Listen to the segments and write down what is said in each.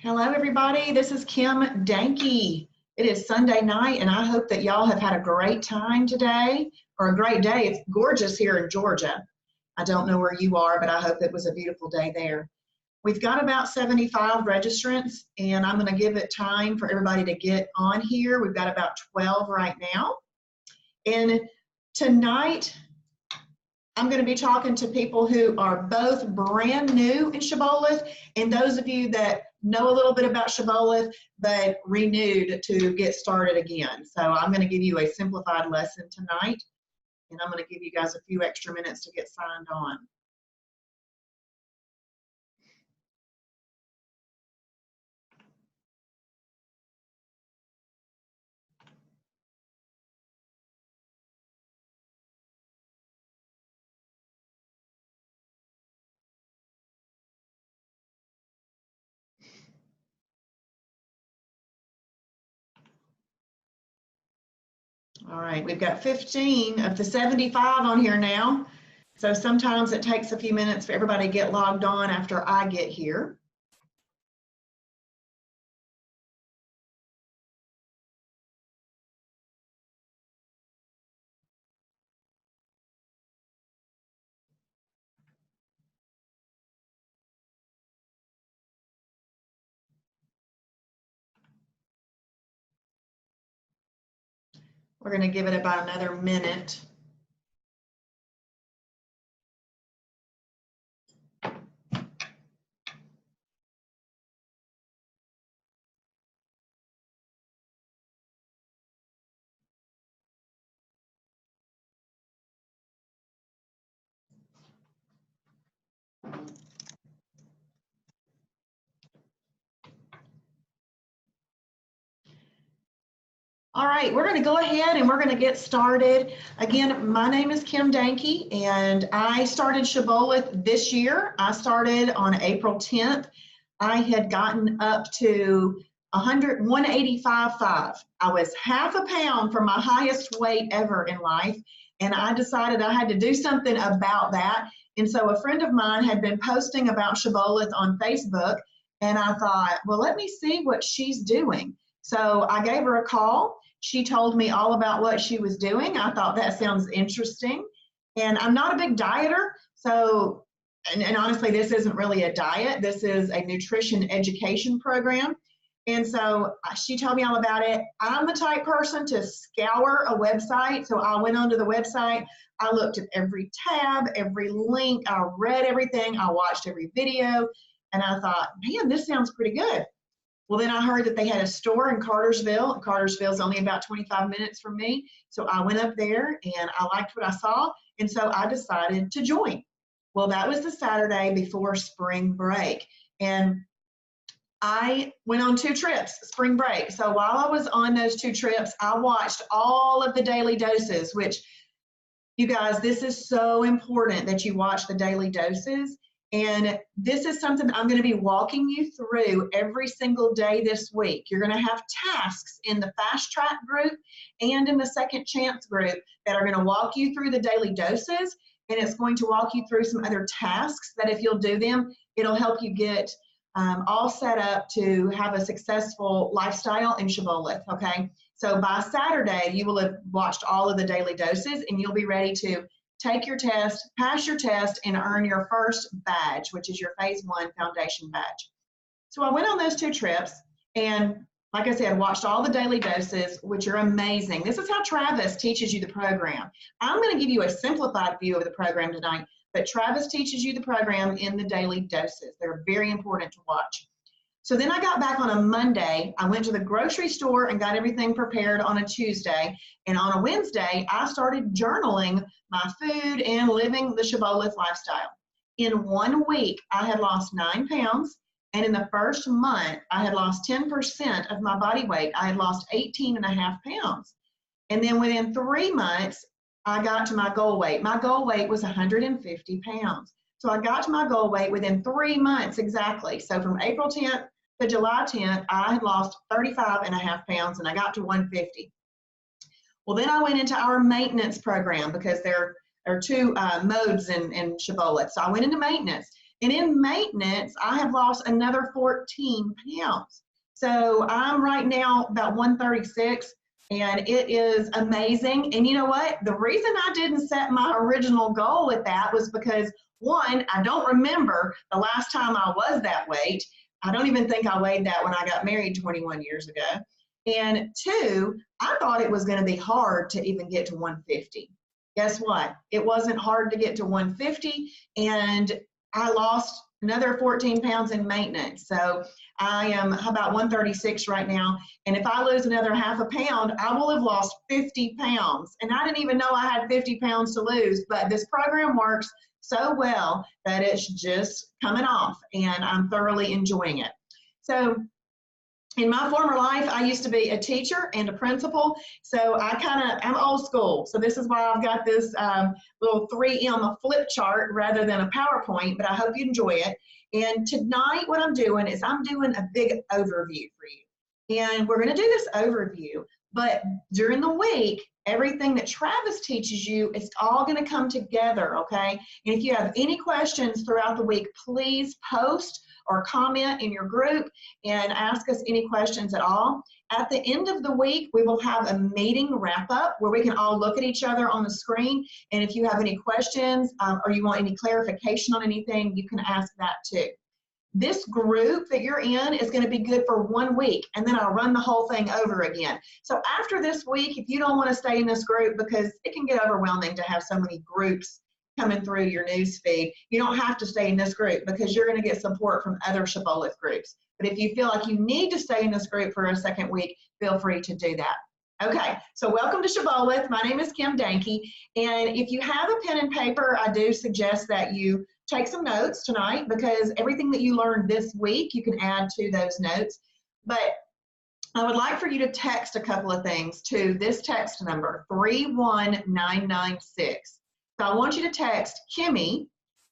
Hello, everybody. This is Kim Danke. It is Sunday night, and I hope that y'all have had a great time today, or a great day. It's gorgeous here in Georgia. I don't know where you are, but I hope it was a beautiful day there. We've got about 75 registrants, and I'm going to give it time for everybody to get on here. We've got about 12 right now. And tonight, I'm going to be talking to people who are both brand new in Shibboleth and those of you that know a little bit about Shibboleth but renewed to get started again. So I'm going to give you a simplified lesson tonight, and I'm going to give you guys a few extra minutes to get signed on. All right, we've got 15 of the 75 on here now. So sometimes it takes a few minutes for everybody to get logged on after I get here. We're going to give it about another minute. All right, we're going to go ahead and we're going to get started. Again, my name is Kim Danke, and I started Shibboleth this year. I started on April 10th. I had gotten up to 185.5. I was half a pound from my highest weight ever in life, and I decided I had to do something about that. And so a friend of mine had been posting about Shibboleth on Facebook, and I thought, well, let me see what she's doing. So I gave her a call. She told me all about what she was doing. I thought that sounds interesting. And I'm not a big dieter, so, and honestly, this isn't really a diet. This is a nutrition education program. And so she told me all about it. I'm the type person to scour a website. So I went onto the website. I looked at every tab, every link. I read everything. I watched every video. And I thought, man, this sounds pretty good. Well, then I heard that they had a store in Cartersville. Cartersville is only about 25 minutes from me. So I went up there and I liked what I saw. And so I decided to join. Well, that was the Saturday before spring break. And I went on 2 trips, spring break. So while I was on those 2 trips, I watched all of the daily doses, which, you guys, this is so important that you watch the daily doses. And this is something I'm going to be walking you through every single day this week. You're going to have tasks in the Fast Track group and in the Second Chance group that are going to walk you through the daily doses. And it's going to walk you through some other tasks that if you'll do them, it'll help you get all set up to have a successful lifestyle in Shibboleth, okay? So by Saturday, you will have watched all of the daily doses and you'll be ready to take your test, pass your test, and earn your first badge, which is your Phase 1 Foundation badge. So I went on those 2 trips, and like I said, watched all the daily doses, which are amazing. This is how Travis teaches you the program. I'm going to give you a simplified view of the program tonight, but Travis teaches you the program in the daily doses. They're very important to watch. So then I got back on a Monday. I went to the grocery store and got everything prepared on a Tuesday. And on a Wednesday, I started journaling my food and living the Shibboleth lifestyle. In 1 week, I had lost 9 pounds. And in the first month, I had lost 10% of my body weight. I had lost 18.5 pounds. And then within 3 months, I got to my goal weight. My goal weight was 150 pounds. So I got to my goal weight within 3 months exactly. So from April 10th to July 10th, I had lost 35.5 pounds and I got to 150. Well, then I went into our maintenance program because there are 2 modes in Shibboleth. So I went into maintenance. And in maintenance, I have lost another 14 pounds. So I'm right now about 136, and it is amazing. And you know what? The reason I didn't set my original goal with that was because, one, I don't remember the last time I was that weight. I don't even think I weighed that when I got married 21 years ago. And two, I thought it was going to be hard to even get to 150. Guess what? It wasn't hard to get to 150, and I lost another 14 pounds in maintenance. So I am about 136 right now. And if I lose another half a pound, I will have lost 50 pounds. And I didn't even know I had 50 pounds to lose, but this program works so well that it's just coming off, and I'm thoroughly enjoying it. So in my former life, I used to be a teacher and a principal, so I'm old school. So this is why I've got this little 3M flip chart rather than a PowerPoint, but I hope you enjoy it. And tonight what I'm doing is I'm doing a big overview for you. And we're gonna do this overview, but during the week, everything that Travis teaches you, it's all gonna come together, okay? And if you have any questions throughout the week, please post or comment in your group and ask us any questions at all. At the end of the week, we will have a meeting wrap up where we can all look at each other on the screen. And if you have any questions or you want any clarification on anything, you can ask that too. This group that you're in is going to be good for 1 week, and then I'll run the whole thing over again. So after this week, if you don't want to stay in this group, because it can get overwhelming to have so many groups coming through your news feed, you don't have to stay in this group because you're going to get support from other Shibboleth groups. But if you feel like you need to stay in this group for a second week, feel free to do that. Okay, so welcome to Shibboleth. My name is Kim Danke, and if you have a pen and paper, I do suggest that you take some notes tonight, because everything that you learned this week, you can add to those notes. But I would like for you to text a couple of things to this text number, 31996. So I want you to text Kimmy,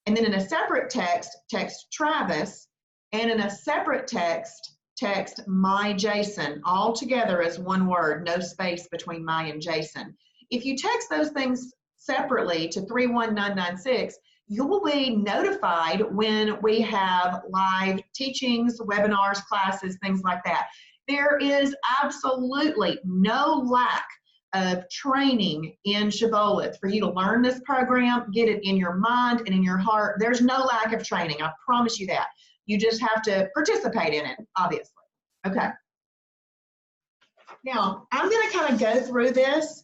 and then in a separate text, text Travis, and in a separate text, text my Jason, all together as one word, no space between my and Jason. If you text those things separately to 31996, you will be notified when we have live teachings, webinars, classes, things like that. There is absolutely no lack of training in Shibboleth for you to learn this program, get it in your mind and in your heart. There's no lack of training, I promise you that. You just have to participate in it, obviously. Okay. Now, I'm going to kind of go through this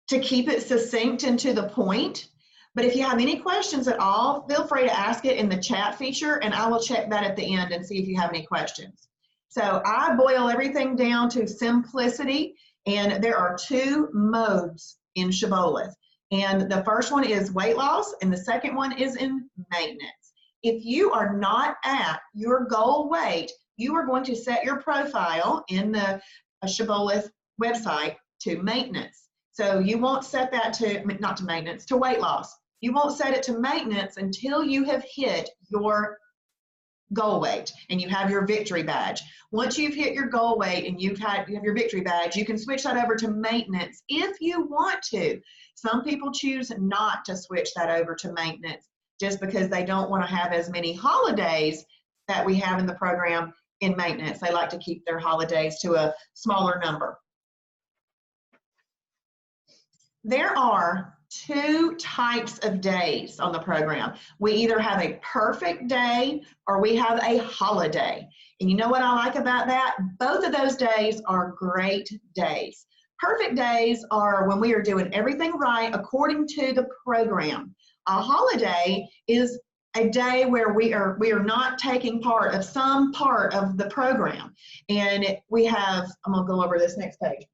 to keep it succinct and to the point. But if you have any questions at all, feel free to ask it in the chat feature, and I will check that at the end and see if you have any questions. So I boil everything down to simplicity, and there are 2 modes in Shibboleth. And the first one is weight loss, and the second one is in maintenance. If you are not at your goal weight, you are going to set your profile in the Shibboleth website to maintenance. So you won't set that to, not to maintenance, to weight loss. You won't set it to maintenance until you have hit your goal weight and you have your victory badge. Once you've hit your goal weight and you have your victory badge, you can switch that over to maintenance if you want to. Some people choose not to switch that over to maintenance just because they don't want to have as many holidays that we have in the program in maintenance. They like to keep their holidays to a smaller number. There are 2 types of days on the program. We either have a perfect day or we have a holiday. And you know what I like about that? Both of those days are great days. Perfect days are when we are doing everything right according to the program. A holiday is a day where we are not taking part of some part of the program. And we have, I'm gonna go over this next page.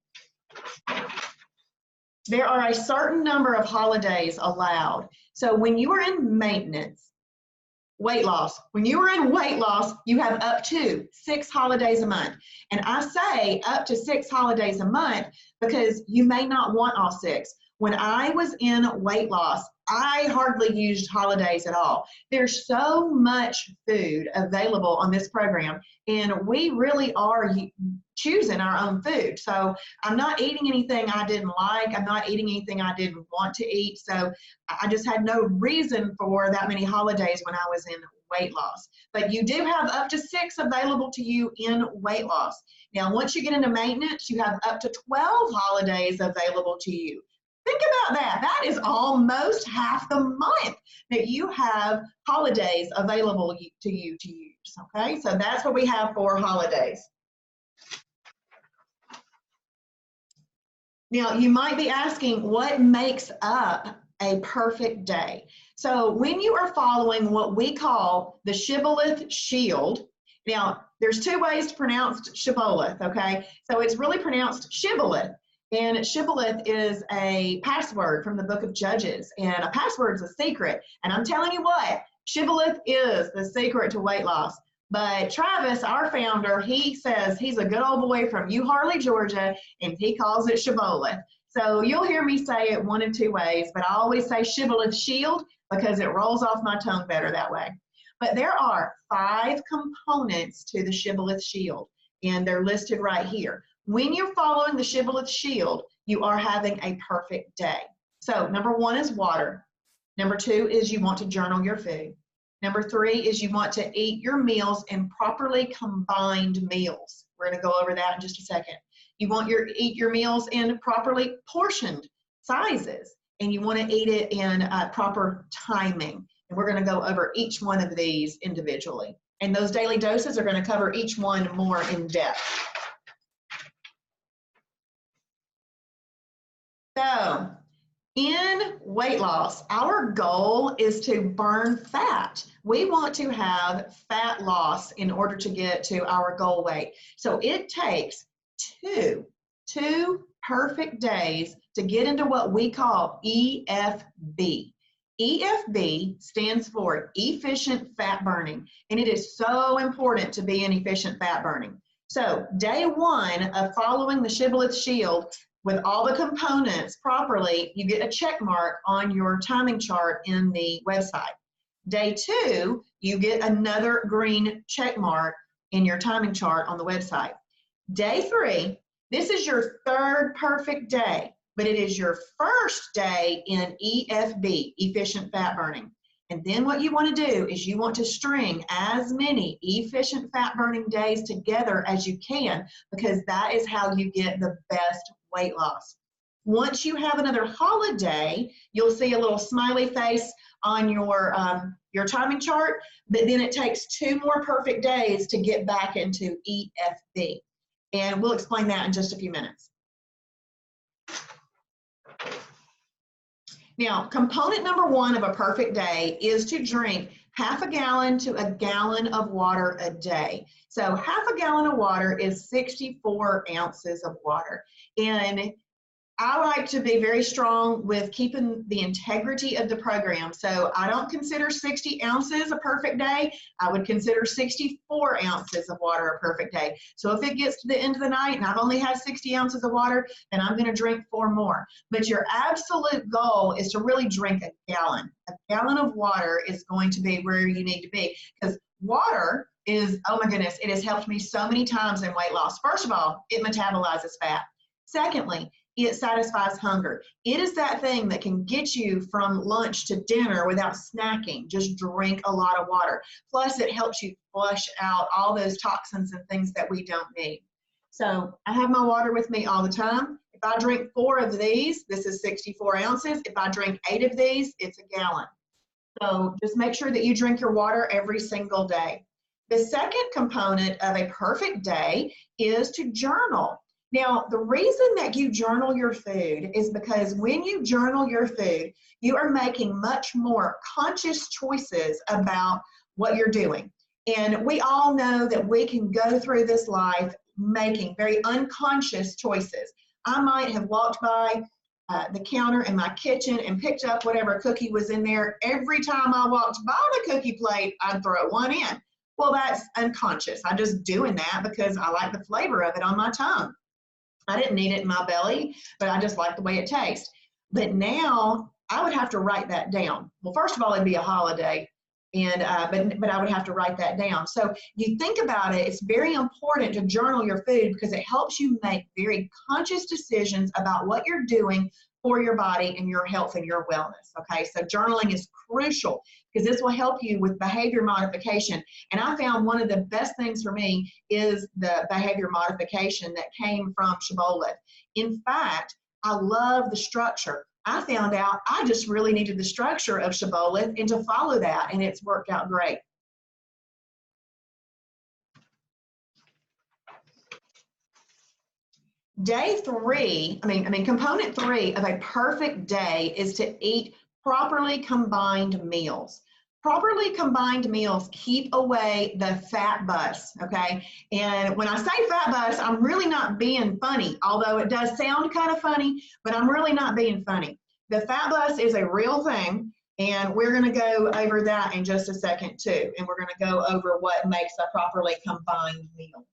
There are a certain number of holidays allowed. So when you are in maintenance, weight loss, when you are in weight loss, you have up to 6 holidays a month. And I say up to 6 holidays a month because you may not want all 6. When I was in weight loss, I hardly used holidays at all. There's so much food available on this program, and we really are choosing our own food. So I'm not eating anything I didn't like. I'm not eating anything I didn't want to eat. So I just had no reason for that many holidays when I was in weight loss. But you do have up to 6 available to you in weight loss. Now, once you get into maintenance, you have up to 12 holidays available to you. Think about that. That is almost half the month that you have holidays available to you to use. Okay, so that's what we have for holidays. Now, you might be asking, what makes up a perfect day? So when you are following what we call the Shibboleth Shield, now there's 2 ways to pronounce Shibboleth, okay? So it's really pronounced Shibboleth. And Shibboleth is a password from the book of Judges, and a password is a secret. And I'm telling you what, Shibboleth is the secret to weight loss. But Travis, our founder, he says he's a good old boy from Harley, Georgia, and he calls it Shibboleth. So you'll hear me say it 1 of 2 ways, but I always say Shibboleth Shield because it rolls off my tongue better that way. But there are 5 components to the Shibboleth Shield, and they're listed right here. When you're following the Shibboleth Shield, you are having a perfect day. So number 1 is water. Number 2 is you want to journal your food. Number 3 is you want to eat your meals in properly combined meals. We're going to go over that in just a second. You want to eat your meals in properly portioned sizes, and you want to eat it in proper timing. And we're going to go over each one of these individually. And those daily doses are going to cover each one more in depth. So, in weight loss, our goal is to burn fat. We want to have fat loss in order to get to our goal weight. So it takes two perfect days to get into what we call EFB. EFB stands for efficient fat burning, and it is so important to be in efficient fat burning. So day 1 of following the Shibboleth Shield, with all the components properly, you get a check mark on your timing chart in the website. Day 2, you get another green check mark in your timing chart on the website. Day 3, this is your 3rd perfect day, but it is your 1st day in EFB, efficient fat burning. And then what you want to do is you want to string as many efficient fat burning days together as you can, because that is how you get the best weight loss. Once you have another holiday, you'll see a little smiley face on your timing chart, but then it takes 2 more perfect days to get back into EFB. And we'll explain that in just a few minutes. Now, component number 1 of a perfect day is to drink half a gallon to a gallon of water a day. So half a gallon of water is 64 ounces of water. And I like to be very strong with keeping the integrity of the program. So I don't consider 60 ounces a perfect day. I would consider 64 ounces of water a perfect day. So if it gets to the end of the night and I've only had 60 ounces of water, then I'm going to drink 4 more. But your absolute goal is to really drink a gallon. A gallon of water is going to be where you need to be, because water is, oh my goodness, it has helped me so many times in weight loss. First of all, it metabolizes fat. Secondly, it satisfies hunger. It is that thing that can get you from lunch to dinner without snacking. Just drink a lot of water. Plus, it helps you flush out all those toxins and things that we don't need. So I have my water with me all the time. If I drink 4 of these, this is 64 ounces. If I drink 8 of these, it's a gallon. So just make sure that you drink your water every single day. The second component of a perfect day is to journal. Now, the reason that you journal your food is because when you journal your food, you are making much more conscious choices about what you're doing. And we all know that we can go through this life making very unconscious choices. I might have walked by the counter in my kitchen and picked up whatever cookie was in there. Every time I walked by the cookie plate, I'd throw 1 in. Well, that's unconscious. I'm just doing that because I like the flavor of it on my tongue. I didn't need it in my belly, but I just like the way it tastes. But now I would have to write that down. Well, first of all, it'd be a holiday, and but I would have to write that down. So you think about it, it's very important to journal your food because it helps you make very conscious decisions about what you're doing for your body and your health and your wellness. Okay, so journaling is crucial because this will help you with behavior modification. And I found one of the best things for me is the behavior modification that came from Shibboleth. In fact, I love the structure. I found out I just really needed the structure of Shibboleth and to follow that, and it's worked out great. Day three, component three of a perfect day is to eat properly combined meals. Properly combined meals keep away the fat bus, okay? And when I say fat bus, I'm really not being funny, although it does sound kind of funny, but I'm really not being funny. The fat bus is a real thing, and we're gonna go over that in just a second too, and we're gonna go over what makes a properly combined meal.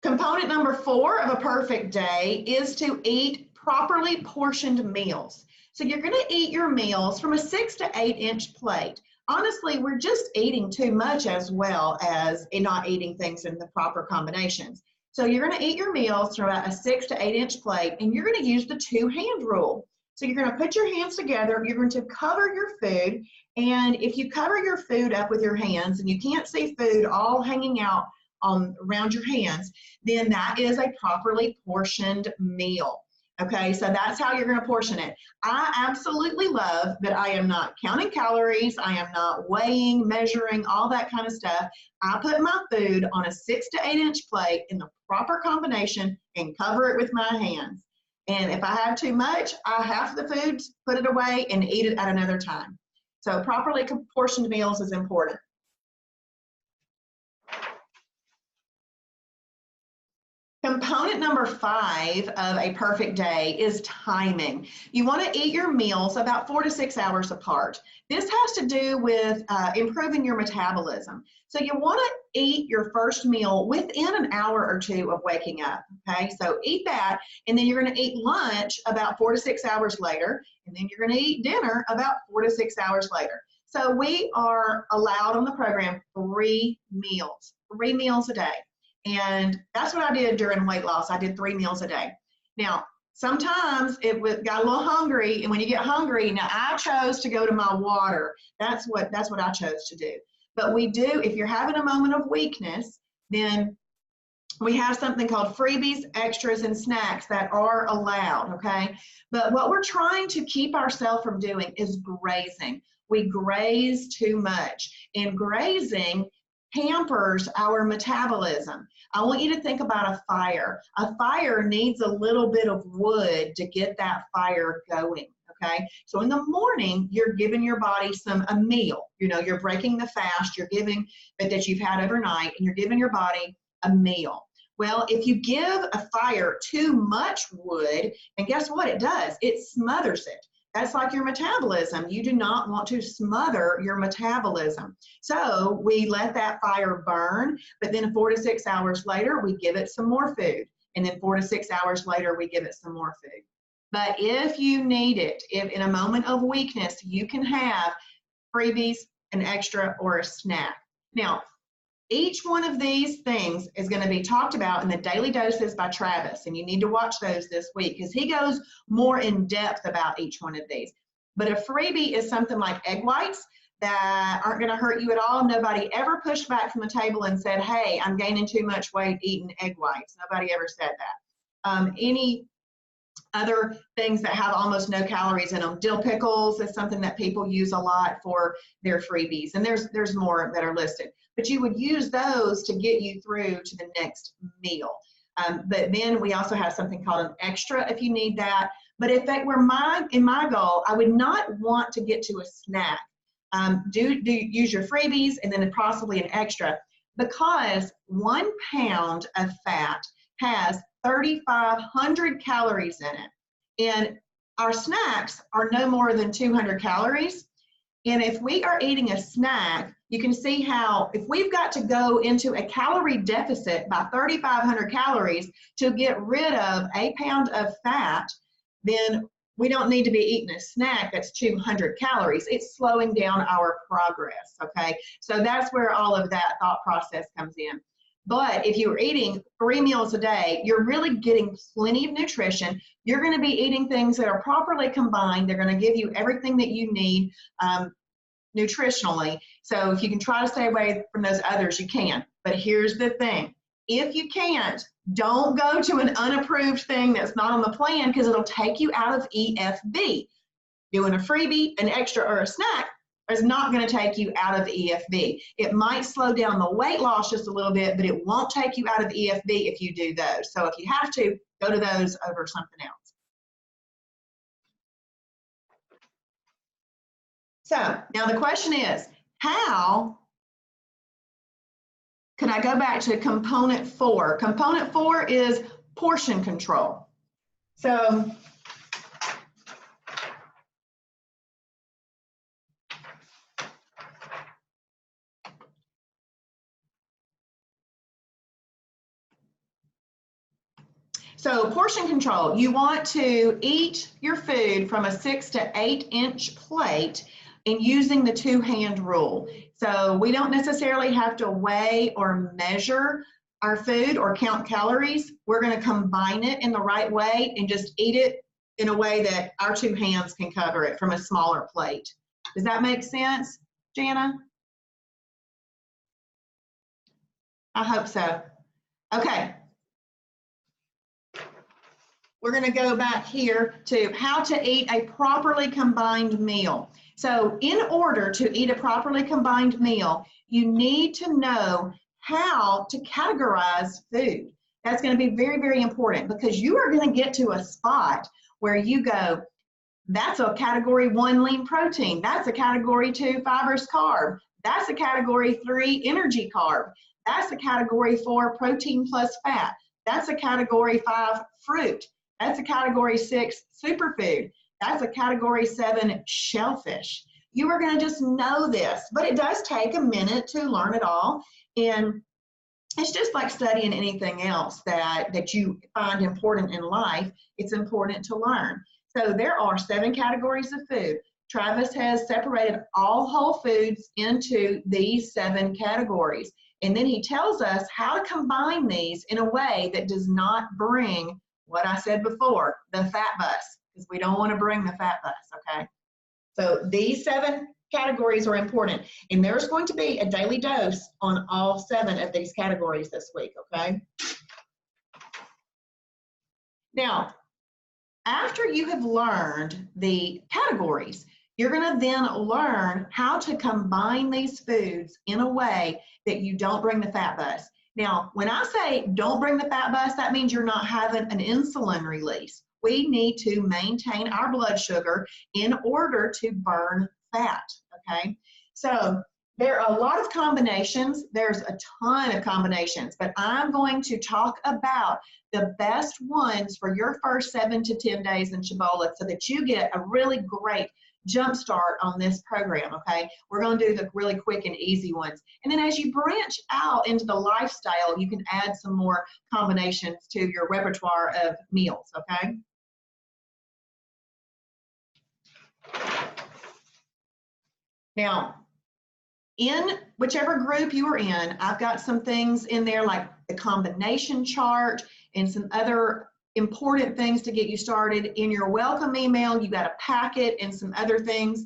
Component number 4 of a perfect day is to eat properly portioned meals. So you're going to eat your meals from a 6 to 8 inch plate. Honestly, we're just eating too much as well as not eating things in the proper combinations. So you're going to eat your meals from about a 6 to 8 inch plate, and you're going to use the 2-hand rule. So you're going to put your hands together, you're going to cover your food, and if you cover your food up with your hands and you can't see food all hanging out around your hands, then that is a properly portioned meal. Okay, so that's how you're going to portion it. I absolutely love that I am not counting calories, I am not weighing, measuring, all that kind of stuff. I put my food on a 6 to 8 inch plate in the proper combination and cover it with my hands. And if I have too much, I half the food, put it away, and eat it at another time. So properly portioned meals is important. Component number 5 of a perfect day is timing. You want to eat your meals about 4 to 6 hours apart. This has to do with improving your metabolism. So you want to eat your first meal within an hour or two of waking up. Okay, so eat that, and then you're going to eat lunch about 4 to 6 hours later, and then you're going to eat dinner about 4 to 6 hours later. So we are allowed on the program 3 meals a day. And that's what I did during weight loss. I did 3 meals a day. Now, sometimes it got a little hungry, and when you get hungry, now I chose to go to my water. That's what I chose to do. But we do, if you're having a moment of weakness, then we have something called freebies, extras, and snacks that are allowed, okay? But what we're trying to keep ourselves from doing is grazing. We graze too much, and grazing hampers our metabolism. I want you to think about a fire. A fire needs a little bit of wood to get that fire going, okay? So in the morning, you're giving your body a meal. You know, you're breaking the fast, you're giving that you've had overnight, and you're giving your body a meal. Well, if you give a fire too much wood, and guess what it does? It smothers it. That's like your metabolism. You do not want to smother your metabolism. So we let that fire burn, but then 4 to 6 hours later, we give it some more food. And then 4 to 6 hours later, we give it some more food. But if you need it, if in a moment of weakness, you can have freebies, an extra, or a snack. Now, each one of these things is going to be talked about in the Daily Doses by Travis, and you need to watch those this week because he goes more in depth about each one of these. But a freebie is something like egg whites that aren't going to hurt you at all. Nobody ever pushed back from the table and said, hey, I'm gaining too much weight eating egg whites. Nobody ever said that. Any other things that have almost no calories in them. Dill pickles is something that people use a lot for their freebies, and there's more that are listed. But you would use those to get you through to the next meal. But then we also have something called an extra if you need that. But if that were in my goal, I would not want to get to a snack. Do use your freebies and then possibly an extra, because 1 pound of fat has 3,500 calories in it. And our snacks are no more than 200 calories. And if we are eating a snack, you can see how if we've got to go into a calorie deficit by 3,500 calories to get rid of a pound of fat, then we don't need to be eating a snack that's 200 calories. It's slowing down our progress, okay? So that's where all of that thought process comes in. But if you're eating 3 meals a day, you're really getting plenty of nutrition. You're going to be eating things that are properly combined. They're going to give you everything that you need nutritionally. So if you can try to stay away from those others, you can. But here's the thing. If you can't, don't go to an unapproved thing that's not on the plan, because it'll take you out of EFB. Doing a freebie, an extra, or a snack is not going to take you out of EFB. It might slow down the weight loss just a little bit, but it won't take you out of EFB if you do those. So if you have to, go to those over something else. So now the question is, how can I go back to component 4? Component 4 is portion control. So portion control, you want to eat your food from a 6 to 8 inch plate and using the 2-hand rule. So we don't necessarily have to weigh or measure our food or count calories. We're going to combine it in the right way and just eat it in a way that our 2 hands can cover it from a smaller plate. Does that make sense, Jana? I hope so. Okay. We're going to go back here to how to eat a properly combined meal. So in order to eat a properly combined meal, you need to know how to categorize food. That's going to be very, very important, because you are going to get to a spot where you go, that's a category 1 lean protein. That's a category 2 fibrous carb. That's a category 3 energy carb. That's a category 4 protein plus fat. That's a category 5 fruit. That's a category 6 superfood. That's a category 7 shellfish. You are going to just know this, but it does take a minute to learn it all. And it's just like studying anything else that you find important in life. It's important to learn. So there are 7 categories of food. Travis has separated all whole foods into these 7 categories. And then he tells us how to combine these in a way that does not bring what I said before, the fat bus, because we don't want to bring the fat bus, okay? So these 7 categories are important, and there's going to be a daily dose on all 7 of these categories this week, okay? Now, after you have learned the categories, you're going to then learn how to combine these foods in a way that you don't bring the fat bus. Now, when I say don't bring the fat bus, that means you're not having an insulin release. We need to maintain our blood sugar in order to burn fat, okay? So there are a lot of combinations. There's a ton of combinations, but I'm going to talk about the best ones for your first 7 to 10 days in Shibboleth so that you get a really great jump start on this program, okay? We're going to do the really quick and easy ones. And then as you branch out into the lifestyle, you can add some more combinations to your repertoire of meals, okay? Now, in whichever group you are in, I've got some things in there like the combination chart and some other important things to get you started. In your welcome email, you got a packet and some other things.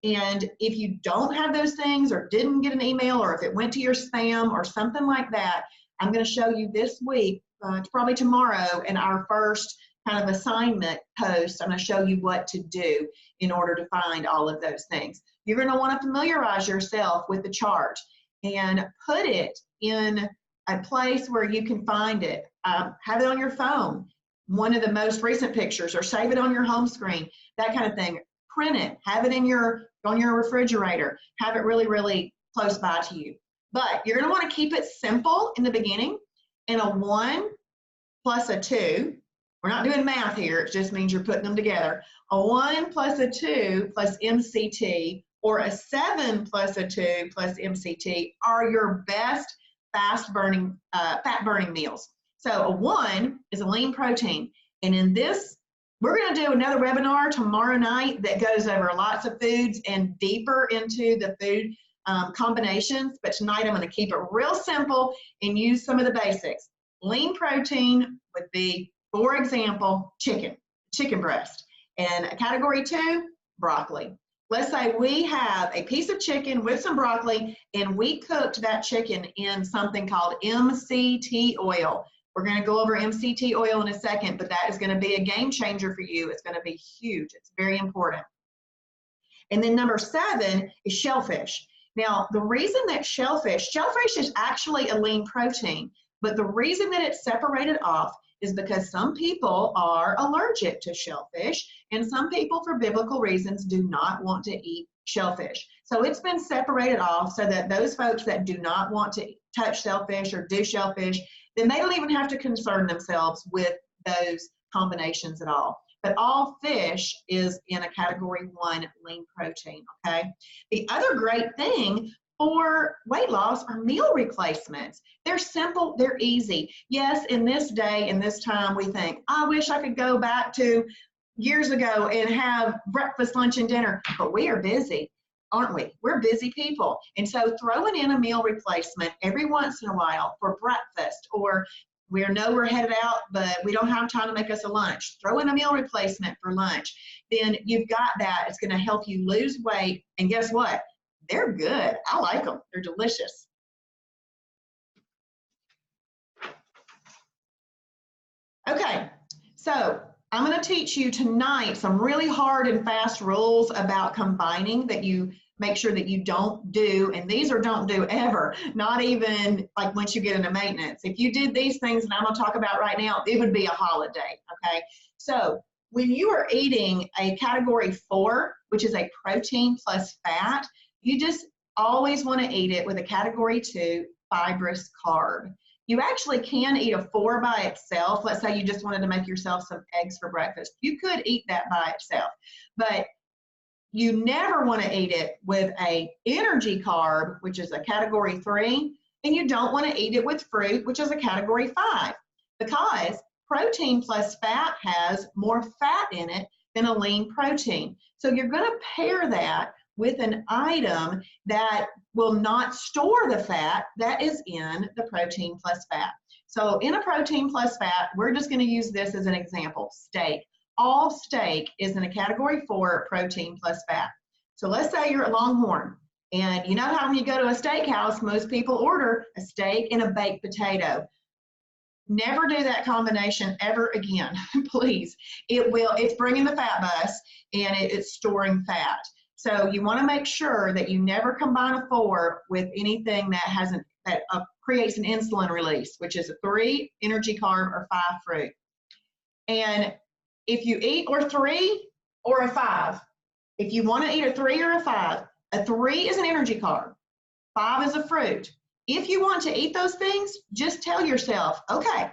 And if you don't have those things or didn't get an email, or if it went to your spam or something like that, I'm going to show you this week, probably tomorrow, in our first kind of assignment post. I'm going to show you what to do in order to find all of those things. You're going to want to familiarize yourself with the chart and put it in a place where you can find it. Have it on your phone, one of the most recent pictures, or save it on your home screen, that kind of thing. Print it, have it on your refrigerator, have it really, really close by to you. But you're going to want to keep it simple in the beginning. And a 1 plus a 2, we're not doing math here, it just means you're putting them together. A 1 plus a 2 plus MCT or a 7 plus a 2 plus MCT are your best fat burning meals. So a 1 is a lean protein. And in this, we're going to do another webinar tomorrow night that goes over lots of foods and deeper into the food combinations. But tonight I'm going to keep it real simple and use some of the basics. Lean protein would be, for example, chicken breast. And a category 2, broccoli. Let's say we have a piece of chicken with some broccoli and we cooked that chicken in something called MCT oil. We're going to go over MCT oil in a second, but that is going to be a game changer for you. It's going to be huge. It's very important. And then number 7 is shellfish. Now, the reason that shellfish is actually a lean protein, but the reason that it's separated off is because some people are allergic to shellfish, and some people, for biblical reasons, do not want to eat shellfish. So it's been separated off so that those folks that do not want to touch shellfish or do shellfish, then they don't even have to concern themselves with those combinations at all. But all fish is in a category 1 lean protein, okay? The other great thing for weight loss are meal replacements. They're simple, they're easy. Yes, in this day, in this time, we think, I wish I could go back to years ago and have breakfast, lunch, and dinner, but we are busy, aren't we? We're busy people. And so throwing in a meal replacement every once in a while for breakfast, or we know we're headed out, but we don't have time to make us a lunch. Throw in a meal replacement for lunch. Then you've got that. It's going to help you lose weight. And guess what? They're good. I like them. They're delicious. Okay, so I'm going to teach you tonight some really hard and fast rules about combining that you make sure that you don't do, and these are don't do ever, not even like once you get into maintenance. If you did these things that I'm going to talk about right now, it would be a holiday, okay? So when you are eating a category 4, which is a protein plus fat, you just always want to eat it with a category 2 fibrous carb. You actually can eat a 4 by itself. Let's say you just wanted to make yourself some eggs for breakfast. You could eat that by itself, but you never want to eat it with a energy carb, which is a category 3, and you don't want to eat it with fruit, which is a category 5, because protein plus fat has more fat in it than a lean protein. So you're going to pair that with an item that will not store the fat that is in the protein plus fat. So in a protein plus fat, we're just going to use this as an example, steak. All steak is in a category 4 protein plus fat. So let's say you're at Longhorn, and you know how when you go to a steakhouse, most people order a steak and a baked potato. Never do that combination ever again, please. It's bringing the fat bus, and it's storing fat. So you want to make sure that you never combine a 4 with anything that creates an insulin release, which is a 3 energy carb or 5 fruit. And if you eat or 3 or a 5, if you want to eat a 3 or a 3 is an energy carb, 5 is a fruit. If you want to eat those things, just tell yourself, okay,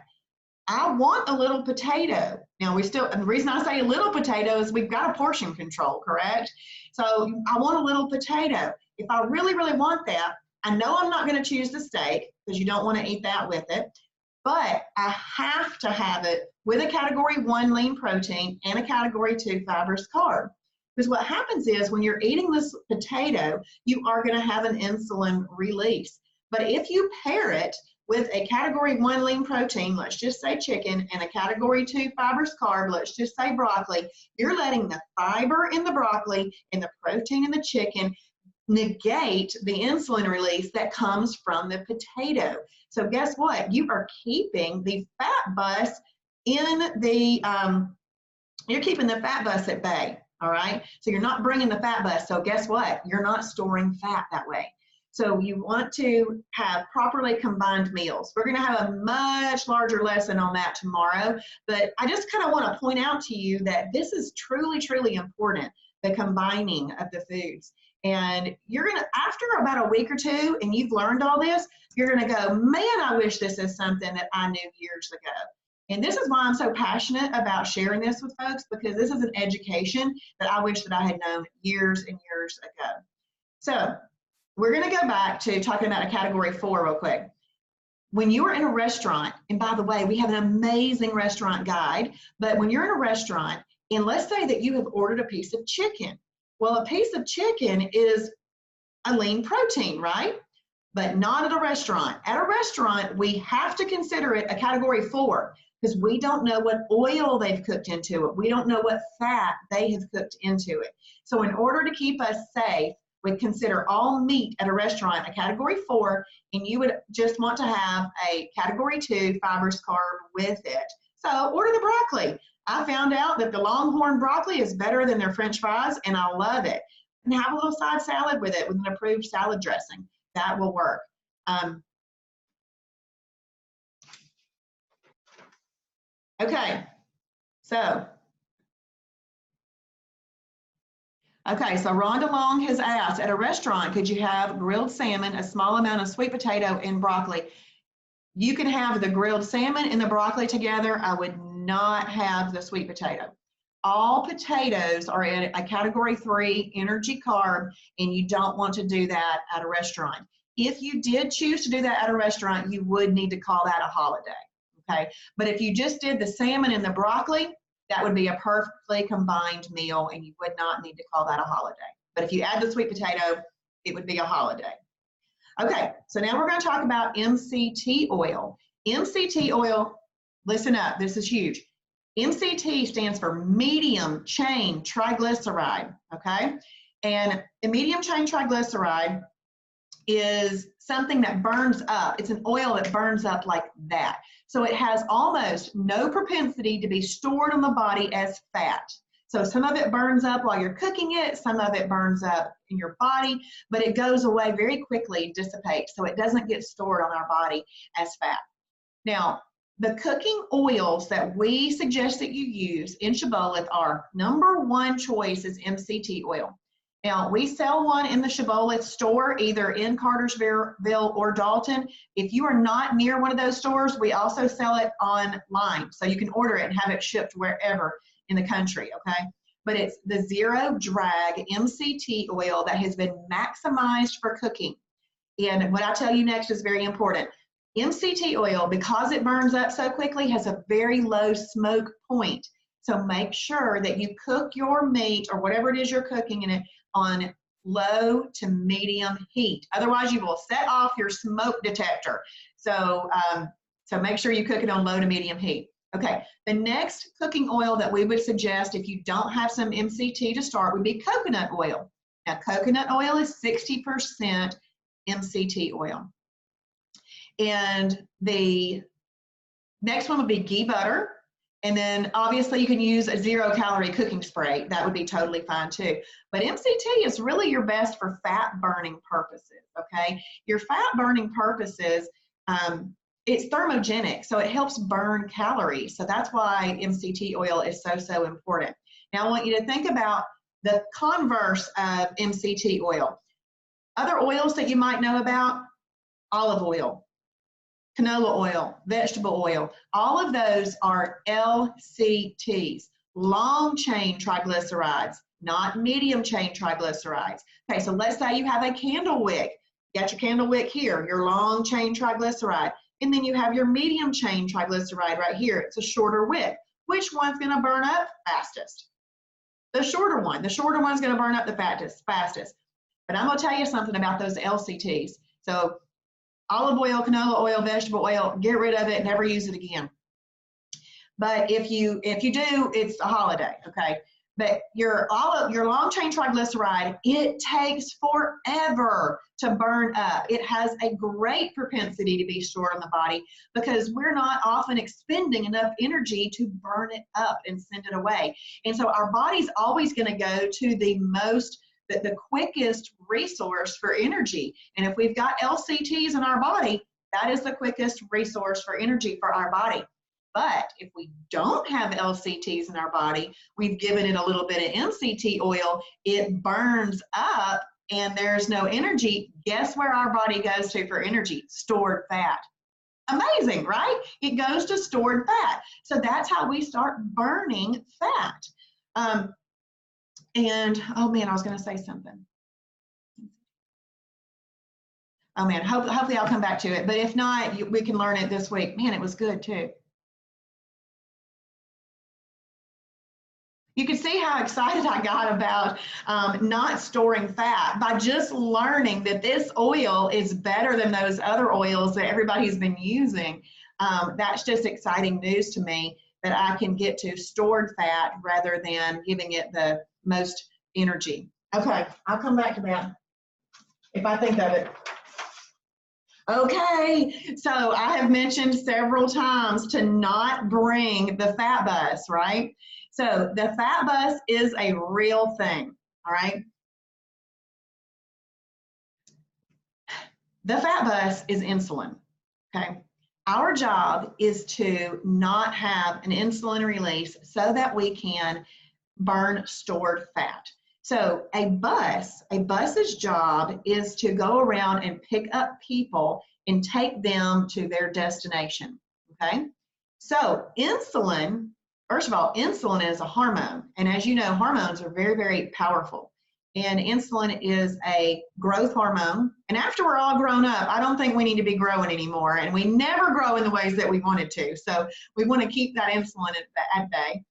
I want a little potato. Now the reason I say a little potato is we've got a portion control, correct? So I want a little potato. If I really, really want that, I know I'm not going to choose the steak because you don't want to eat that with it, but I have to have it with a category 1 lean protein and a category 2 fibrous carb. Because what happens is when you're eating this potato, you are going to have an insulin release. But if you pair it with a category 1 lean protein, let's just say chicken, and a category 2 fibrous carb, let's just say broccoli, you're letting the fiber in the broccoli and the protein in the chicken negate the insulin release that comes from the potato. So guess what? You are keeping the fat bus you're keeping the fat bus at bay, all right? So you're not bringing the fat bus. So guess what? You're not storing fat that way. So you want to have properly combined meals. We're going to have a much larger lesson on that tomorrow, but I just kind of want to point out to you that this is truly, truly important, the combining of the foods. And you're going to, after about a week or 2, and you've learned all this, you're going to go, man, I wish this is something that I knew years ago. And this is why I'm so passionate about sharing this with folks, because this is an education that I wish that I had known years and years ago. So we're going to go back to talking about a category 4 real quick. When you are in a restaurant, and by the way, we have an amazing restaurant guide, but when you're in a restaurant, and let's say that you have ordered a piece of chicken. Well, a piece of chicken is a lean protein, right? But not at a restaurant. At a restaurant, we have to consider it a category 4 because we don't know what oil they've cooked into it. We don't know what fat they have cooked into it. So in order to keep us safe, we consider all meat at a restaurant a category 4, and you would just want to have a category 2 fibrous carb with it. So order the broccoli. I found out that the Longhorn broccoli is better than their French fries, and I love it. And have a little side salad with it with an approved salad dressing. That will work. Okay, so Rhonda Long has asked, at a restaurant, could you have grilled salmon, a small amount of sweet potato, and broccoli? You can have the grilled salmon and the broccoli together. I would not have the sweet potato. All potatoes are in a category 3 energy carb, and you don't want to do that at a restaurant. If you did choose to do that at a restaurant, you would need to call that a holiday, okay? But if you just did the salmon and the broccoli, that would be a perfectly combined meal, and you would not need to call that a holiday. But if you add the sweet potato, it would be a holiday. Okay, so now we're going to talk about MCT oil. MCT oil, listen up, this is huge. MCT stands for medium chain triglyceride, okay? And a medium chain triglyceride is something that burns up. It's an oil that burns up like that. So it has almost no propensity to be stored in the body as fat. So some of it burns up while you're cooking it, some of it burns up in your body, but it goes away very quickly, dissipates, so it doesn't get stored on our body as fat. Now, the cooking oils that we suggest that you use in Shibboleth are number 1 choice is MCT oil. Now, we sell one in the Shibboleth store, either in Cartersville or Dalton. If you are not near one of those stores, we also sell it online. So you can order it and have it shipped wherever in the country, okay? But it's the zero drag MCT oil that has been maximized for cooking. And what I tell you next is very important. MCT oil, because it burns up so quickly, has a very low smoke point. So make sure that you cook your meat or whatever it is you're cooking in it on low to medium heat. Otherwise, you will set off your smoke detector. So, so make sure you cook it on low to medium heat. Okay, the next cooking oil that we would suggest if you don't have some MCT to start would be coconut oil. Now, coconut oil is 60% MCT oil. And the next one would be ghee butter. And then obviously you can use a 0-calorie cooking spray. That would be totally fine too. But MCT is really your best for fat burning purposes, okay? Your fat burning purposes, it's thermogenic, so it helps burn calories. So that's why MCT oil is so important. Now I want you to think about the converse of MCT oil. Other oils that you might know about, olive oil, canola oil, vegetable oil, all of those are LCTs, long chain triglycerides, not medium chain triglycerides. Okay, so let's say you have a candle wick. You got your candle wick here, your long chain triglyceride, and then you have your medium chain triglyceride right here. It's a shorter wick. Which one's going to burn up fastest? The shorter one. The shorter one's going to burn up the fastest. But I'm going to tell you something about those LCTs. So olive oil, canola oil, vegetable oil, get rid of it, never use it again. But if you do, it's a holiday, okay? But your long chain triglyceride, it takes forever to burn up. It has a great propensity to be stored in the body because we're not often expending enough energy to burn it up and send it away. And so our body's always going to go to the quickest resource for energy. And if we've got LCTs in our body, that is the quickest resource for energy for our body. But if we don't have LCTs in our body, we've given it a little bit of MCT oil, it burns up and there's no energy. Guess where our body goes to for energy? Stored fat. Amazing, right? It goes to stored fat. So that's how we start burning fat. And, oh man, I was going to say something. Oh man, hopefully I'll come back to it. But if not, we can learn it this week. Man, it was good too. You can see how excited I got about not storing fat by just learning that this oil is better than those other oils that everybody's been using. That's just exciting news to me that I can get to stored fat rather than giving it the most energy. Okay, I'll come back to that if I think of it. Okay, so I have mentioned several times to not bring the fat bus, right? So the fat bus is a real thing, all right? The fat bus is insulin, okay? Our job is to not have an insulin release so that we can burn stored fat. So a bus's job is to go around and pick up people and take them to their destination, okay? So insulin, first of all, insulin is a hormone. And as you know, hormones are very, very powerful. And insulin is a growth hormone. And after we're all grown up, I don't think we need to be growing anymore. And we never grow in the ways that we wanted to. So we want to keep that insulin at bay.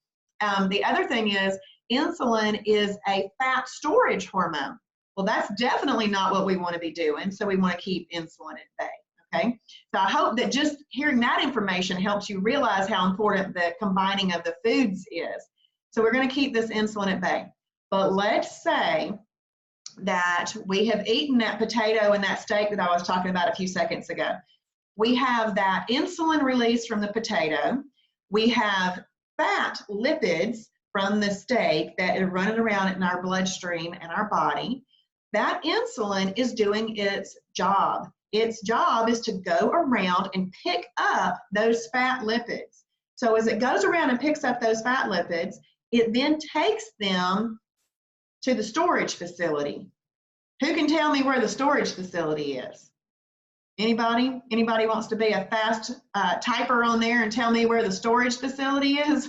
The other thing is, insulin is a fat storage hormone. Well, that's definitely not what we want to be doing, so we want to keep insulin at bay, okay? So I hope that just hearing that information helps you realize how important the combining of the foods is. So we're going to keep this insulin at bay. But let's say that we have eaten that potato and that steak that I was talking about a few seconds ago. We have that insulin release from the potato. We have fat lipids from the steak that are running around in our bloodstream and our body. That insulin is doing its job. Its job is to go around and pick up those fat lipids. So as it goes around and picks up those fat lipids, it then takes them to the storage facility. Who can tell me where the storage facility is? Anybody? Anybody wants to be a fast typer on there and tell me where the storage facility is?